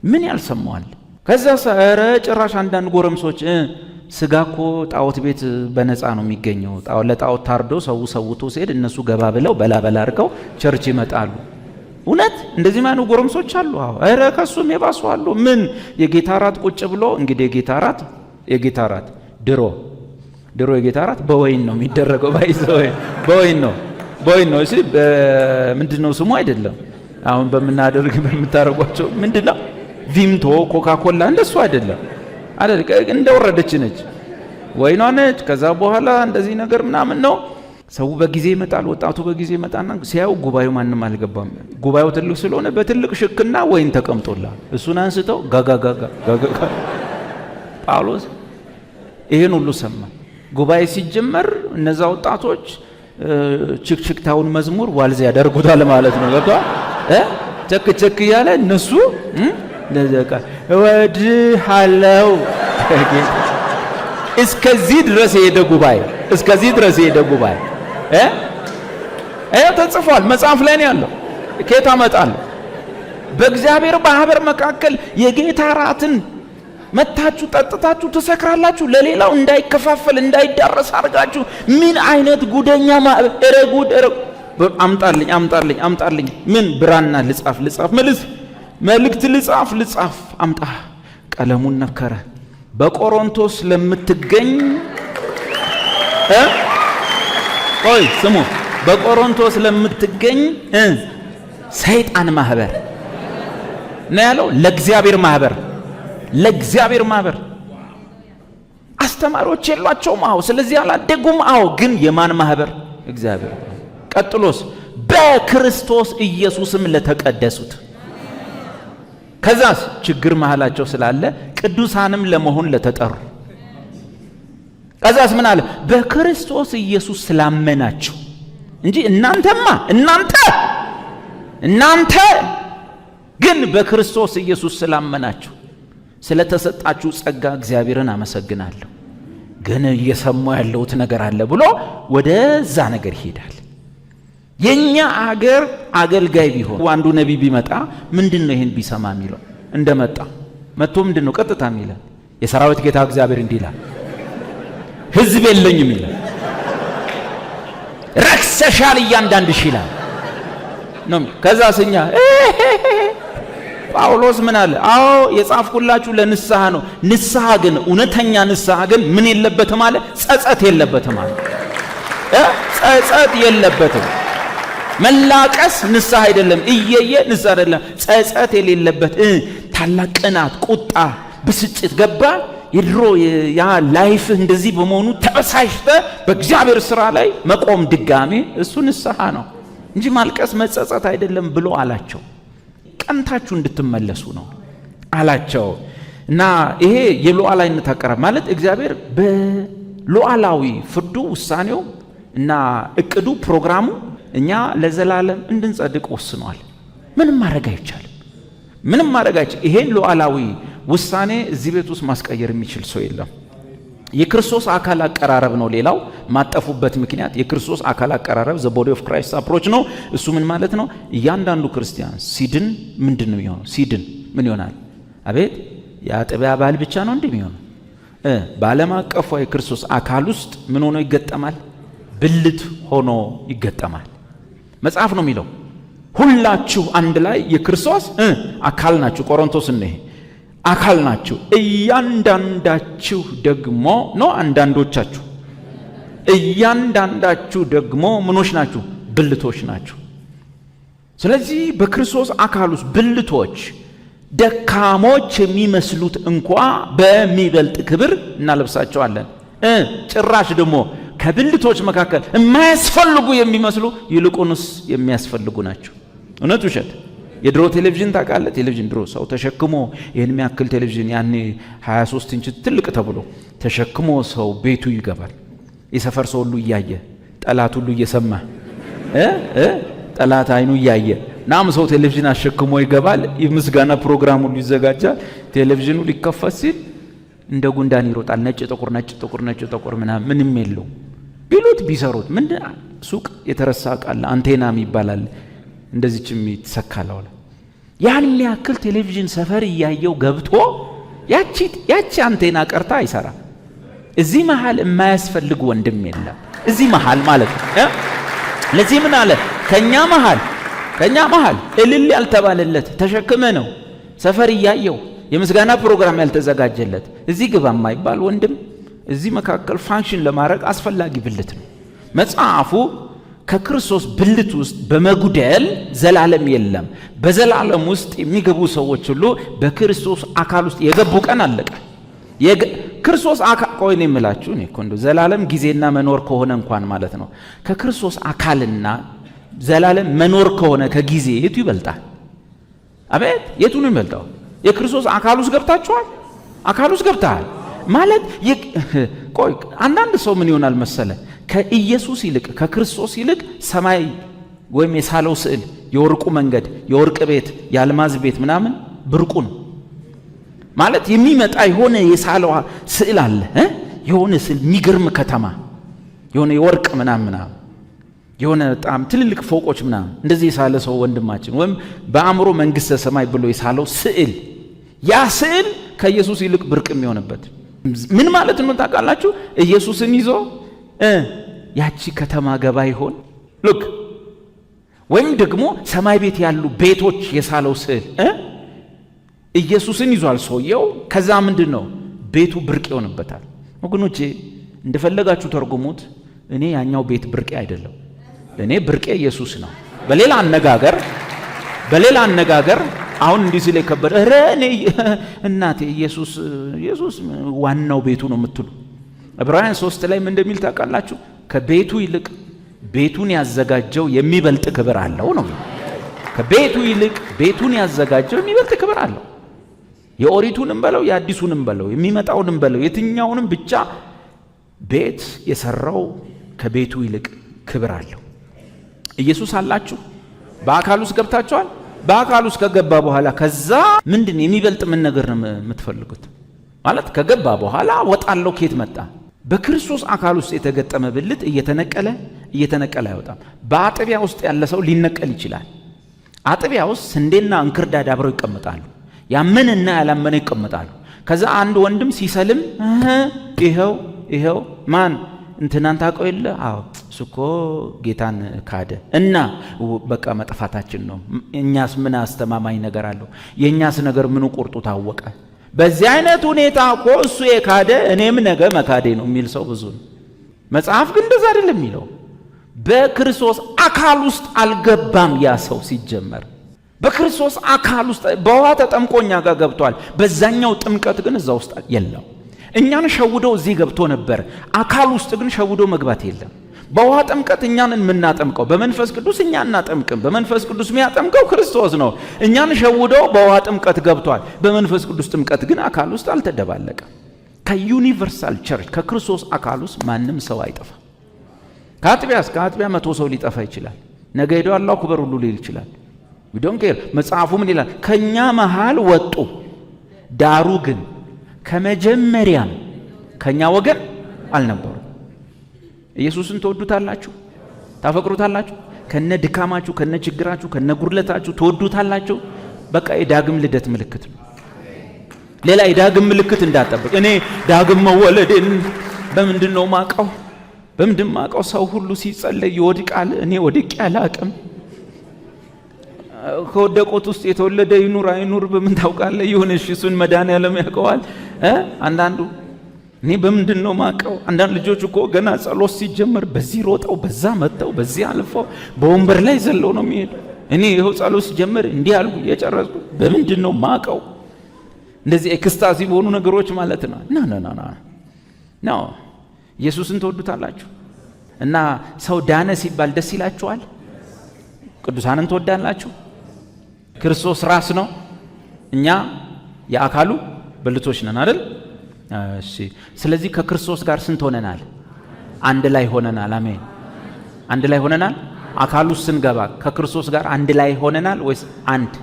ምን ያልሰማዋል? ከዛ አረ ጭራሽ አንዳንድ ጎረምሶች ስጋ እኮ ጣዖት ቤት በነፃ ነው የሚገኘው። ለጣዖት ታርዶ ሰውቶ ሲሄድ እነሱ ገባ ብለው በላ አድርገው ቸርች ይመጣሉ። እውነት እንደዚህ ማኑ ጎረምሶች አሉ። አዎ አረ ከሱም የባሱ አሉ። ምን የጌታ ራት ቁጭ ብሎ እንግዲህ የጌታ ራት ድሮ የጌታ ራት በወይን ነው የሚደረገው። በወይን ነው እሺ። ምንድነው ስሙ አይደለም አሁን በምታረጓቸው ምንድነው ቪምቶ ኮካኮላ እንደሱ አይደለም እንደወረደች ነች ወይኗ ነች። ከዛ በኋላ እንደዚህ ነገር ምናምን ነው። ሰው በጊዜ ይመጣል፣ ወጣቱ በጊዜ ይመጣና ሲያው ጉባኤው ማንም አልገባም። ጉባኤው ትልቅ ስለሆነ በትልቅ ሽክና ወይን ተቀምጦላል። እሱን አንስተው ጋጋጋጋ ጳውሎስ ይሄን ሁሉ ሰማ። ጉባኤ ሲጀመር እነዛ ወጣቶች ችክችክታውን መዝሙር ዋልዝ ያደርጉታል ማለት ነው። በቃ ቸክ እያለ እነሱ ለዘቃ ወድሃለው እስከዚህ ድረስ የሄደ ጉባኤ ተጽፏል፣ መጽሐፍ ላይ ነው ያለው። ከየት አመጣለሁ? በእግዚአብሔር ማህበር መካከል የጌታ ራትን መታችሁ ጠጥታችሁ ትሰክራላችሁ፣ ለሌላው እንዳይከፋፈል እንዳይዳረስ አድርጋችሁ። ምን አይነት ጉደኛ ጉድ! አምጣልኝ ምን ብራና ልጻፍ መልእክት ልጻፍ አምጣ። ቀለሙን ነከረ። በቆሮንቶስ ለምትገኝ ስሙ፣ በቆሮንቶስ ለምትገኝ ሰይጣን ማህበር ነው ያለው። ለእግዚአብሔር ማህበር አስተማሪዎች የሏቸውም። አዎ ስለዚህ አላደጉም። አዎ ግን የማን ማህበር? እግዚአብሔር። ቀጥሎስ በክርስቶስ ኢየሱስም ለተቀደሱት። ከዛስ ችግር መሃላቸው ስላለ ቅዱሳንም ለመሆን ለተጠሩ። ከዛስ ምን አለ? በክርስቶስ ኢየሱስ ስላመናችሁ እንጂ እናንተ ግን በክርስቶስ ኢየሱስ ስላመናችሁ ስለተሰጣችሁ ጸጋ እግዚአብሔርን አመሰግናለሁ። ግን እየሰማው ያለውት ነገር አለ ብሎ ወደዛ ነገር ይሄዳል። የኛ አገር አገልጋይ ቢሆን አንዱ ነቢይ ቢመጣ ምንድነው ይሄን ቢሰማ የሚለው? እንደመጣ መጥቶ ምንድነው ቀጥታ የሚለው? የሰራዊት ጌታ እግዚአብሔር እንዲህ ይላል፣ ሕዝብ የለኝም ይላል። ረክሰሻል እያንዳንድሽ ይላል ነው። ከዛ ስኛ ጳውሎስ ምን አለ? አዎ የጻፍኩላችሁ ለንስሐ ነው። ንስሐ ግን እውነተኛ ንስሐ ግን ምን የለበትም አለ? ጸጸት የለበትም አለ። ጸጸት የለበትም። መላቀስ ንስሐ አይደለም። እየየ ንስሐ አይደለም። ጸጸት የሌለበት ታላቅ ቅናት፣ ቁጣ፣ ብስጭት ገባ የድሮ ያ ላይፍ እንደዚህ በመሆኑ ተበሳሽተ በእግዚአብሔር ስራ ላይ መቆም ድጋሜ እሱ ንስሐ ነው እንጂ ማልቀስ መጸጸት አይደለም ብሎ አላቸው። ቀንታችሁ እንድትመለሱ ነው አላቸው። እና ይሄ የሉዓላዊነት አቀራረብ ማለት እግዚአብሔር በሉዓላዊ ፍርዱ፣ ውሳኔው እና እቅዱ፣ ፕሮግራሙ እኛ ለዘላለም እንድንጸድቅ ወስኗል። ምንም ማድረግ አይቻልም። ምንም ማድረግ አይቻልም። ይሄን ሉዓላዊ ውሳኔ እዚህ ቤት ውስጥ ማስቀየር የሚችል ሰው የለም። የክርስቶስ አካል አቀራረብ ነው። ሌላው ማጠፉበት ምክንያት የክርስቶስ አካል አቀራረብ ዘ ቦዲ ኦፍ ክራይስት አፕሮች ነው። እሱ ምን ማለት ነው? እያንዳንዱ ክርስቲያን ሲድን ምንድን ነው የሚሆነው? ሲድን ምን ይሆናል? አቤት የአጥቢያ አባል ብቻ ነው እንደሚሆነው በዓለም አቀፉ የክርስቶስ አካል ውስጥ ምን ሆኖ ይገጠማል? ብልት ሆኖ ይገጠማል። መጽሐፍ ነው የሚለው ሁላችሁ አንድ ላይ የክርስቶስ አካል ናችሁ። ቆሮንቶስ ነው አካል ናችሁ። እያንዳንዳችሁ ደግሞ ነው አንዳንዶቻችሁ እያንዳንዳችሁ ደግሞ ምኖች ናችሁ? ብልቶች ናችሁ። ስለዚህ በክርስቶስ አካል ውስጥ ብልቶች ደካሞች የሚመስሉት እንኳ በሚበልጥ ክብር እናለብሳቸዋለን። ጭራሽ ደግሞ ከብልቶች መካከል የማያስፈልጉ የሚመስሉ ይልቁንስ የሚያስፈልጉ ናቸው። እውነት ውሸት? የድሮ ቴሌቪዥን ታውቃለህ? ቴሌቪዥን ድሮ ሰው ተሸክሞ ይህን የሚያክል ቴሌቪዥን ያኔ 23 ኢንች ትልቅ ተብሎ ተሸክሞ ሰው ቤቱ ይገባል። የሰፈር ሰው ሁሉ እያየ ጠላት ሁሉ እየሰማ ጠላት አይኑ እያየ ናም ሰው ቴሌቪዥን አሸክሞ ይገባል። የምስጋና ፕሮግራም ሁሉ ይዘጋጃል። ቴሌቪዥኑ ሊከፈት ሲል እንደ ጉንዳን ይሮጣል። ነጭ ጥቁር ነጭ ጥቁር ነጭ ጥቁር ምንም የለው ቢሉት ቢሰሩት ምን ሱቅ የተረሳ ቃል አንቴናም ይባላል እንደዚህም ይተሰካለው። ያን የሚያክል ቴሌቪዥን ሰፈር እያየው ገብቶ ያቺ አንቴና ቀርታ አይሰራ። እዚህ መሃል የማያስፈልግ ወንድም የለም። እዚህ መሃል ማለት ነው። ለዚህ ምን አለ? ከኛ መሃል እልል ያልተባለለት ተሸክመ ነው ሰፈር እያየው የምስጋና ፕሮግራም ያልተዘጋጀለት እዚህ ግባ የማይባል ወንድም እዚህ መካከል ፋንክሽን ለማድረግ አስፈላጊ ብልት ነው። መጽሐፉ ከክርስቶስ ብልት ውስጥ በመጉደል ዘላለም የለም። በዘላለም ውስጥ የሚገቡ ሰዎች ሁሉ በክርስቶስ አካል ውስጥ የገቡ ቀን አለቀ። ክርስቶስ አካል ቆይ ነው የምላችሁ እኔ እኮ እንደው ዘላለም ጊዜና መኖር ከሆነ እንኳን ማለት ነው ከክርስቶስ አካልና ዘላለም መኖር ከሆነ ከጊዜ የቱ ይበልጣል? አቤት የቱ ነው ይበልጣው? የክርስቶስ አካል ውስጥ ገብታችኋል። አካል ውስጥ ገብታል ማለት ቆይ አንዳንድ ሰው ምን ይሆናል መሰለ ከኢየሱስ ይልቅ ከክርስቶስ ይልቅ ሰማይ ወይም የሳለው ስዕል የወርቁ መንገድ የወርቅ ቤት የአልማዝ ቤት ምናምን ብርቁ ነው ማለት የሚመጣ የሆነ የሳለው ስዕል አለ የሆነ ስዕል የሚገርም ከተማ የሆነ የወርቅ ምናምን የሆነ በጣም ትልልቅ ፎቆች ምናምን እንደዚህ የሳለ ሰው ወንድማችን ወይም በአእምሮ መንግስተ ሰማይ ብሎ የሳለው ስዕል ያ ስዕል ከኢየሱስ ይልቅ ብርቅ የሚሆንበት ምን ማለት ነው ታውቃላችሁ? ኢየሱስን ይዞ ያቺ ከተማ ገባ ይሆን ሉክ ወይም ደግሞ ሰማይ ቤት ያሉ ቤቶች የሳለው ስዕል ኢየሱስን ይዟል ሰውየው። ከዛ ምንድነው ቤቱ ብርቅ ይሆንበታል። ወገኖቼ እንደፈለጋችሁ ተርጉሙት። እኔ ያኛው ቤት ብርቅ አይደለም፣ ለኔ ብርቄ ኢየሱስ ነው። በሌላ አነጋገር አሁን እንዲህ ሲል የከበደ እኔ እናቴ ኢየሱስ ዋናው ቤቱ ነው የምትሉ ዕብራውያን 3 ላይ ምን እንደሚል ታውቃላችሁ? ከቤቱ ይልቅ ቤቱን ያዘጋጀው የሚበልጥ ክብር አለው ነው። ከቤቱ ይልቅ ቤቱን ያዘጋጀው የሚበልጥ ክብር አለው። የኦሪቱንም በለው የአዲሱንም በለው የሚመጣውንም በለው የትኛውንም ብቻ ቤት የሰራው ከቤቱ ይልቅ ክብር አለው። ኢየሱስ አላችሁ፣ በአካል ውስጥ ገብታችኋል። በአካል ውስጥ ከገባ በኋላ ከዛ ምንድን የሚበልጥ ምን ነገር ነው የምትፈልጉት? ማለት ከገባ በኋላ ወጣለው ከየት መጣ? በክርስቶስ አካል ውስጥ የተገጠመ ብልት እየተነቀለ አይወጣም። በአጥቢያ ውስጥ ያለ ሰው ሊነቀል ይችላል። አጥቢያ ውስጥ ስንዴና እንክርዳድ አብረው ይቀመጣሉ። ያመነና ያላመነ ይቀመጣሉ። ከዛ አንድ ወንድም ሲሰልም ይሄው ማን እንትናን ታውቀው የለ? አዎ እሱኮ ጌታን ካደ እና በቃ መጥፋታችን ነው። እኛስ ምን አስተማማኝ ነገር አለው? የኛስ ነገር ምኑ ቁርጡ ታወቀ? በዚህ አይነት ሁኔታ እኮ እሱ የካደ እኔም ነገ መካዴ ነው የሚል ሰው ብዙ ነው። መጽሐፍ ግን እንደዛ አይደለም የሚለው። በክርስቶስ አካል ውስጥ አልገባም። ያ ሰው ሲጀመር በክርስቶስ አካል ውስጥ በውሃ ተጠምቆ እኛ ጋር ገብቷል። በዛኛው ጥምቀት ግን እዛ ውስጥ የለም። እኛን ሸውዶ እዚህ ገብቶ ነበር። አካል ውስጥ ግን ሸውዶ መግባት የለም። በውሃ ጥምቀት እኛን የምናጠምቀው፣ በመንፈስ ቅዱስ እኛ እናጠምቅም። በመንፈስ ቅዱስ የሚያጠምቀው ክርስቶስ ነው። እኛን ሸውዶ በውሃ ጥምቀት ገብቷል። በመንፈስ ቅዱስ ጥምቀት ግን አካል ውስጥ አልተደባለቀም። ከዩኒቨርሳል ቸርች ከክርስቶስ አካል ውስጥ ማንም ሰው አይጠፋ። ከአጥቢያ እስከ አጥቢያ 100 ሰው ሊጠፋ ይችላል። ነገ ሄዶ አላሁ አክበር ሁሉ ሊል ይችላል። ዶንት ኬር። መጽሐፉ ምን ይላል? ከኛ መሃል ወጡ፣ ዳሩ ግን ከመጀመሪያም ከኛ ወገን አልነበሩ። ኢየሱስን ትወዱታላችሁ? ታፈቅሩታላችሁ? ከነ ድካማችሁ፣ ከነ ችግራችሁ፣ ከነ ጉድለታችሁ ትወዱታላችሁ? በቃ የዳግም ልደት ምልክት ነው። ሌላ የዳግም ምልክት እንዳጠብቅ። እኔ ዳግም መወለድን በምንድን ነው ማቀው? በምንድን ማቀው? ሰው ሁሉ ሲጸለይ ይወድቃል። እኔ ወድቄ አላቅም። ከወደቁት ውስጥ የተወለደ ይኑር አይኑር በምን ታውቃለህ? ይሁን እሺ፣ እሱን መድኃኒዓለም ያውቀዋል። አንዳንዱ እኔ በምንድን ነው ማቀው? አንዳንድ ልጆች እኮ ገና ጸሎት ሲጀመር በዚህ ሮጠው በዛ መጥተው በዚህ አልፈው በወንበር ላይ ዘለው ነው የሚሄዱ። እኔ ይኸው ጸሎት ሲጀመር እንዲህ አልኩ የጨረስኩ በምንድን ነው ማቀው? እንደዚህ ኤክስታሲ በሆኑ ነገሮች ማለት ነው። ና ኢየሱስን ትወዱታላችሁ? እና ሰው ዳነ ሲባል ደስ ይላችኋል? ቅዱሳንን ትወዳላችሁ? ክርስቶስ ራስ ነው፣ እኛ የአካሉ ብልቶች ነን አይደል? እሺ። ስለዚህ ከክርስቶስ ጋር ስንት ሆነናል? አንድ ላይ ሆነናል። አሜን። አንድ ላይ ሆነናል። አካሉ ስንገባ ከክርስቶስ ጋር አንድ ላይ ሆነናል ወይስ አንድ?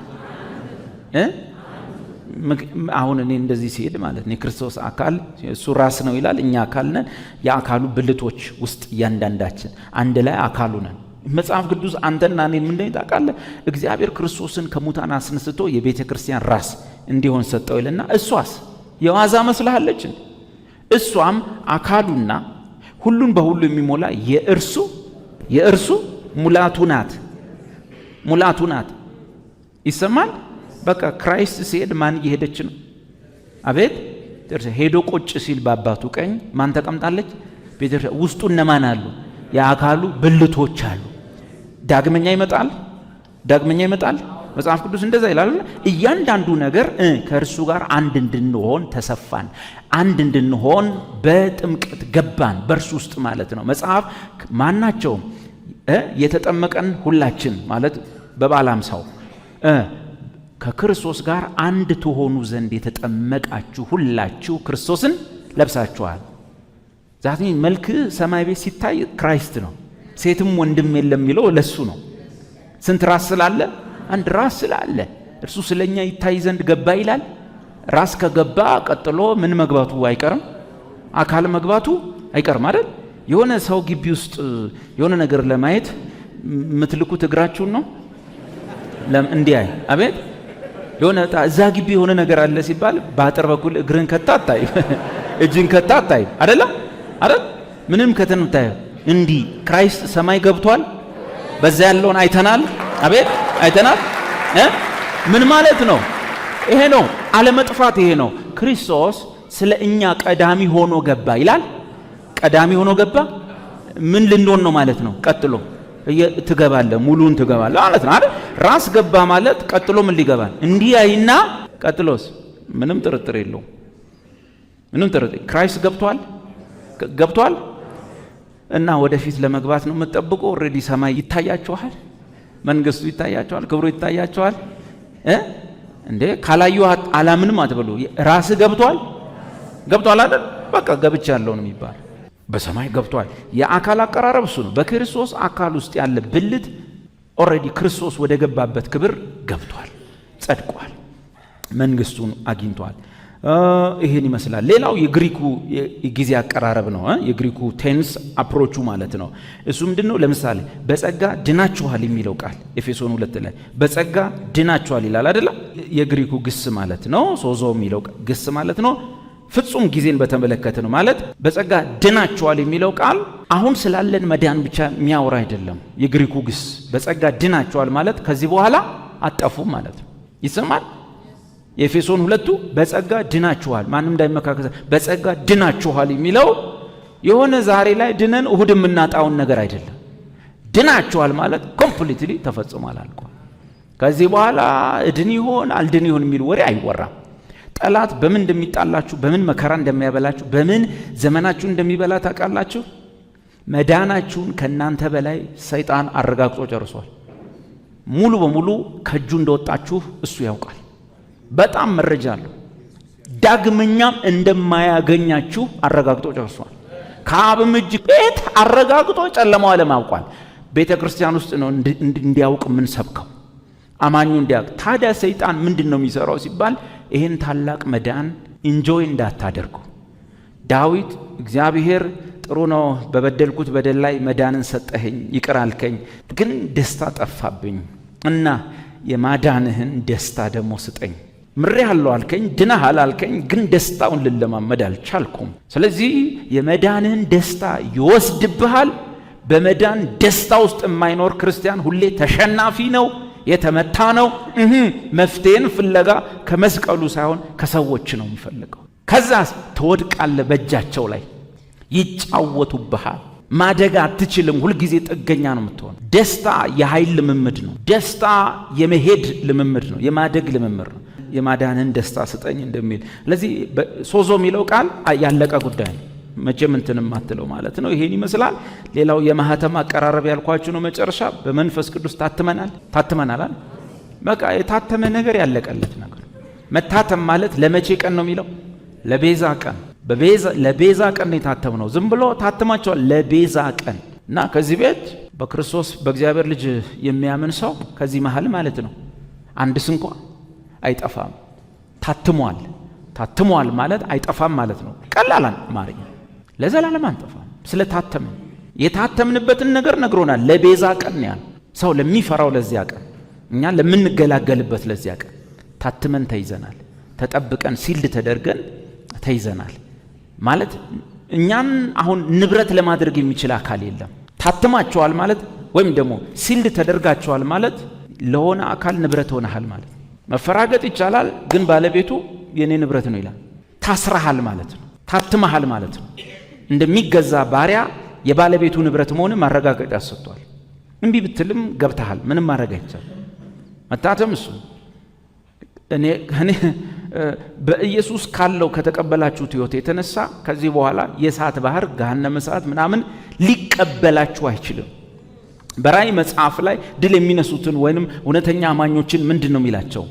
አሁን እኔ እንደዚህ ሲሄድ ማለት ነው ክርስቶስ አካል እሱ ራስ ነው ይላል፣ እኛ አካል ነን። የአካሉ ብልቶች ውስጥ እያንዳንዳችን አንድ ላይ አካሉ ነን። መጽሐፍ ቅዱስ አንተና እኔን ምን እንደሆነ ታውቃለህ? እግዚአብሔር ክርስቶስን ከሙታን አስነስቶ የቤተ ክርስቲያን ራስ እንዲሆን ሰጠው ይልና እሷስ የዋዛ መስላለች? እሷም አካሉና ሁሉን በሁሉ የሚሞላ የእርሱ ሙላቱ ናት። ይሰማል? በቃ ክራይስት ሲሄድ ማን እየሄደች ነው? አቤት ሄዶ ቁጭ ሲል በአባቱ ቀኝ ማን ተቀምጣለች? ቤተክርስቲያን ውስጡ እነማን አሉ? የአካሉ ብልቶች አሉ። ዳግመኛ ይመጣል። መጽሐፍ ቅዱስ እንደዛ ይላል። እያንዳንዱ ነገር ከእርሱ ጋር አንድ እንድንሆን ተሰፋን፣ አንድ እንድንሆን በጥምቀት ገባን፣ በእርሱ ውስጥ ማለት ነው። መጽሐፍ ማናቸውም የተጠመቀን ሁላችን ማለት በበዓለ ሃምሳው ከክርስቶስ ጋር አንድ ትሆኑ ዘንድ የተጠመቃችሁ ሁላችሁ ክርስቶስን ለብሳችኋል። ዛት መልክ ሰማይ ቤት ሲታይ ክራይስት ነው። ሴትም ወንድም የለም የሚለው ለሱ ነው። ስንት ራስ ስላለ? አንድ ራስ ስላለ እርሱ ስለኛ ይታይ ዘንድ ገባ ይላል። ራስ ከገባ ቀጥሎ ምን መግባቱ አይቀርም? አካል መግባቱ አይቀርም አይደል? የሆነ ሰው ግቢ ውስጥ የሆነ ነገር ለማየት የምትልኩት እግራችሁን ነው እንዲያይ። አቤት የሆነ እዛ ግቢ የሆነ ነገር አለ ሲባል በአጥር በኩል እግርን ከታ አታይ፣ እጅን ከታ አታይ አይደለም አይደል? ምንም ከተንታይ እንዲህ ክራይስት ሰማይ ገብቷል። በዛ ያለውን አይተናል። አቤት አይተናል። ምን ማለት ነው? ይሄ ነው አለመጥፋት። ይሄ ነው ክርስቶስ ስለ እኛ ቀዳሚ ሆኖ ገባ ይላል። ቀዳሚ ሆኖ ገባ ምን ልንሆን ነው ማለት ነው? ቀጥሎ ትገባለህ፣ ሙሉን ትገባለህ ማለት ነው አይደል? ራስ ገባ ማለት ቀጥሎ ምን ሊገባል? እንዲህ አይና ቀጥሎስ ምንም ጥርጥር የለውም። ምንም ጥርጥር ክራይስት ገብቷል እና ወደፊት ለመግባት ነው የምትጠብቁ። ኦልሬዲ ሰማይ ይታያችኋል፣ መንግስቱ ይታያችኋል፣ ክብሩ ይታያችኋል። እንዴ ካላዩ አላምንም አትበሉ። ራስ ገብቷል አይደል? በቃ ገብቻለሁ ነው የሚባል። በሰማይ ገብቷል። የአካል አቀራረብ እሱ ነው። በክርስቶስ አካል ውስጥ ያለ ብልት ኦልሬዲ ክርስቶስ ወደ ገባበት ክብር ገብቷል፣ ጸድቋል፣ መንግስቱን አግኝቷል። ይሄን ይመስላል። ሌላው የግሪኩ ጊዜ አቀራረብ ነው። የግሪኩ ቴንስ አፕሮቹ ማለት ነው። እሱ ምንድነው? ለምሳሌ በጸጋ ድናችኋል የሚለው ቃል ኤፌሶን 2 ላይ በጸጋ ድናችኋል ይላል አይደል? የግሪኩ ግስ ማለት ነው። ሶዞ የሚለው ግስ ማለት ነው። ፍጹም ጊዜን በተመለከተ ነው ማለት በጸጋ ድናችኋል የሚለው ቃል አሁን ስላለን መዳን ብቻ የሚያወራ አይደለም። የግሪኩ ግስ በጸጋ ድናችኋል ማለት ከዚህ በኋላ አጠፉም ማለት ነው። ይሰማል? የኤፌሶን 2 በጸጋ ድናችኋል፣ ማንም እንዳይመካከሰ በጸጋ ድናችኋል የሚለው የሆነ ዛሬ ላይ ድነን እሁድ የምናጣውን ነገር አይደለም። ድናችኋል ማለት ኮምፕሊትሊ ተፈጽሟል አልቋል። ከዚህ በኋላ እድን ይሆን አልድን ይሆን የሚል ወሬ አይወራም። ጠላት በምን እንደሚጣላችሁ፣ በምን መከራ እንደሚያበላችሁ፣ በምን ዘመናችሁ እንደሚበላ ታውቃላችሁ። መዳናችሁን ከናንተ በላይ ሰይጣን አረጋግጦ ጨርሷል። ሙሉ በሙሉ ከእጁ እንደወጣችሁ እሱ ያውቃል። በጣም መረጃ አለው። ዳግመኛም እንደማያገኛችሁ አረጋግጦ ጨርሷል። ከአብም እጅ ቤት አረጋግጦ ጨለማው ዓለም አውቋል። ቤተ ክርስቲያን ውስጥ ነው እንዲያውቅ ምን ሰብከው አማኙ እንዲያውቅ። ታዲያ ሰይጣን ምንድን ነው የሚሰራው ሲባል ይህን ታላቅ መዳን ኢንጆይ እንዳታደርጉ። ዳዊት እግዚአብሔር ጥሩ ነው፣ በበደልኩት በደል ላይ መዳንን ሰጠኸኝ፣ ይቅር አልከኝ፣ ግን ደስታ ጠፋብኝ እና የማዳንህን ደስታ ደግሞ ስጠኝ። ምሬሃለሁ አልከኝ፣ ድነሃል አልከኝ፣ ግን ደስታውን ልለማመድ አልቻልኩም። ስለዚህ የመዳንህን ደስታ ይወስድብሃል። በመዳን ደስታ ውስጥ የማይኖር ክርስቲያን ሁሌ ተሸናፊ ነው፣ የተመታ ነው። መፍትሄን ፍለጋ ከመስቀሉ ሳይሆን ከሰዎች ነው የሚፈልገው። ከዛ ትወድቃለህ፣ በእጃቸው ላይ ይጫወቱብሃል። ማደግ አትችልም። ሁልጊዜ ጥገኛ ነው የምትሆን። ደስታ የኃይል ልምምድ ነው። ደስታ የመሄድ ልምምድ ነው፣ የማደግ ልምምድ ነው። የማዳንን ደስታ ስጠኝ እንደሚል። ስለዚህ ሶዞ የሚለው ቃል ያለቀ ጉዳይ ነው። መቼም እንትንም አትለው ማለት ነው። ይሄን ይመስላል። ሌላው የማህተም አቀራረብ ያልኳችሁ ነው። መጨረሻ በመንፈስ ቅዱስ ታትመናል። በቃ የታተመ ነገር ያለቀለት ነገር። መታተም ማለት ለመቼ ቀን ነው የሚለው? ለቤዛ ቀን። ለቤዛ ቀን የታተም ነው። ዝም ብሎ ታትማቸዋል። ለቤዛ ቀን እና ከዚህ ቤት በክርስቶስ በእግዚአብሔር ልጅ የሚያምን ሰው ከዚህ መሃል ማለት ነው አንድስ እንኳ አይጠፋም። ታትሟል ማለት አይጠፋም ማለት ነው። ቀላል አማርኛ። ለዘላለም አንጠፋም። ስለታተምን የታተምንበትን ነገር ነግሮናል። ለቤዛ ቀን ያል ሰው ለሚፈራው ለዚያ ቀን፣ እኛ ለምንገላገልበት ለዚያ ቀን ታትመን ተይዘናል። ተጠብቀን ሲልድ ተደርገን ተይዘናል ማለት እኛን አሁን ንብረት ለማድረግ የሚችል አካል የለም። ታትማቸዋል ማለት ወይም ደግሞ ሲልድ ተደርጋቸዋል ማለት ለሆነ አካል ንብረት ሆነሃል ማለት። መፈራገጥ ይቻላል፣ ግን ባለቤቱ የኔ ንብረት ነው ይላል። ታስረሃል ማለት ነው። ታትመሃል ማለት ነው። እንደሚገዛ ባሪያ የባለቤቱ ንብረት መሆን ማረጋገጫ ሰጥቷል። እምቢ ብትልም ገብተሃል። ምንም ማድረግ አይቻልም። መታተም እሱ እኔ በኢየሱስ ካለው ከተቀበላችሁት ሕይወት የተነሳ ከዚህ በኋላ የእሳት ባህር ገሃነመ እሳት ምናምን ሊቀበላችሁ አይችልም። በራእይ መጽሐፍ ላይ ድል የሚነሱትን ወይንም እውነተኛ አማኞችን ምንድን ነው የሚላቸው?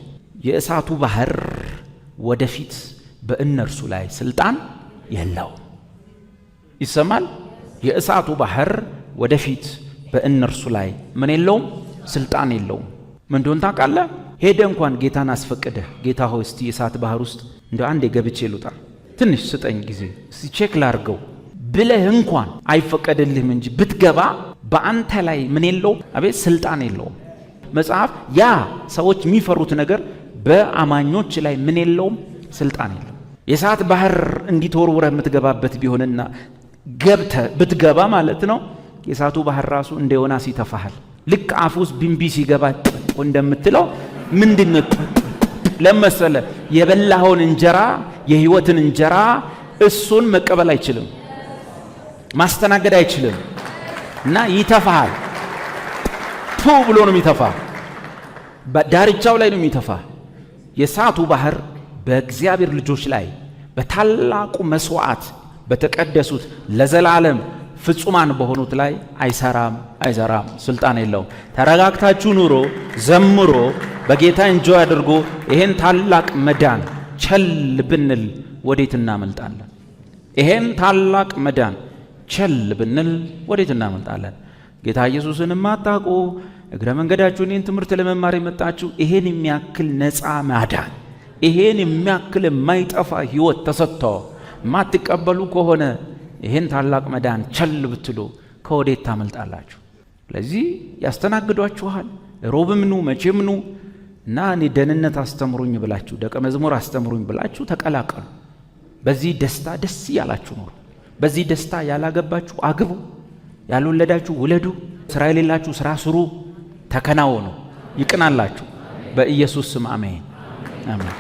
የእሳቱ ባህር ወደፊት በእነርሱ ላይ ስልጣን የለው። ይሰማል? የእሳቱ ባህር ወደፊት በእነርሱ ላይ ምን የለውም? ስልጣን የለውም። ምን እንደሆነ ታውቃለህ? ሄደ እንኳን ጌታን አስፈቅደህ ጌታ ሆይ እስቲ የእሳት ባህር ውስጥ እንደ አንዴ ገብቼ ልውጣ፣ ትንሽ ስጠኝ ጊዜ እስቲ ቼክ ላርገው ብለህ እንኳን አይፈቀድልህም እንጂ ብትገባ በአንተ ላይ ምን የለውም? አቤት ስልጣን የለውም። መጽሐፍ ያ ሰዎች የሚፈሩት ነገር በአማኞች ላይ ምን የለውም? ስልጣን የለውም። የእሳት ባህር እንዲተወርውረህ የምትገባበት ቢሆንና ገብተህ ብትገባ ማለት ነው የእሳቱ ባህር ራሱ እንደ ዮናስ ይተፋሃል። ልክ አፍ ውስጥ ቢንቢ ሲገባ እንደምትለው ምንድነው ለመሰለ የበላኸውን እንጀራ የህይወትን እንጀራ እሱን መቀበል አይችልም፣ ማስተናገድ አይችልም እና ይተፋሃል። ቱ ብሎ ነው የሚተፋ፣ በዳርቻው ላይ ነው የሚተፋ። የእሳቱ ባህር በእግዚአብሔር ልጆች ላይ በታላቁ መስዋዕት በተቀደሱት ለዘላለም ፍጹማን በሆኑት ላይ አይሰራም፣ ስልጣን የለውም። ተረጋግታችሁ ኑሮ፣ ዘምሮ፣ በጌታ እንጆይ አድርጎ ይሄን ታላቅ መዳን ቸል ብንል ወዴት እናመልጣለን? ይሄን ታላቅ መዳን ቸል ብንል ወዴት እናመልጣለን? ጌታ ኢየሱስን ማታውቁ እግረ መንገዳችሁን ይህን ትምህርት ለመማር የመጣችሁ ይሄን የሚያክል ነፃ ማዳን፣ ይሄን የሚያክል የማይጠፋ ህይወት ተሰጥቶ ማትቀበሉ ከሆነ ይሄን ታላቅ መዳን ቸል ብትሉ ከወዴት ታመልጣላችሁ? ስለዚህ ያስተናግዷችኋል። ሮብም ኑ መቼም ኑ እና እኔ ደህንነት አስተምሩኝ ብላችሁ ደቀ መዝሙር አስተምሩኝ ብላችሁ ተቀላቀሉ። በዚህ ደስታ ደስ ያላችሁ ኑሩ። በዚህ ደስታ ያላገባችሁ አግቡ፣ ያልወለዳችሁ ውለዱ፣ ስራ የሌላችሁ ስራ ስሩ፣ ተከናወኑ፣ ይቅናላችሁ። በኢየሱስ ስም አሜን አሜን።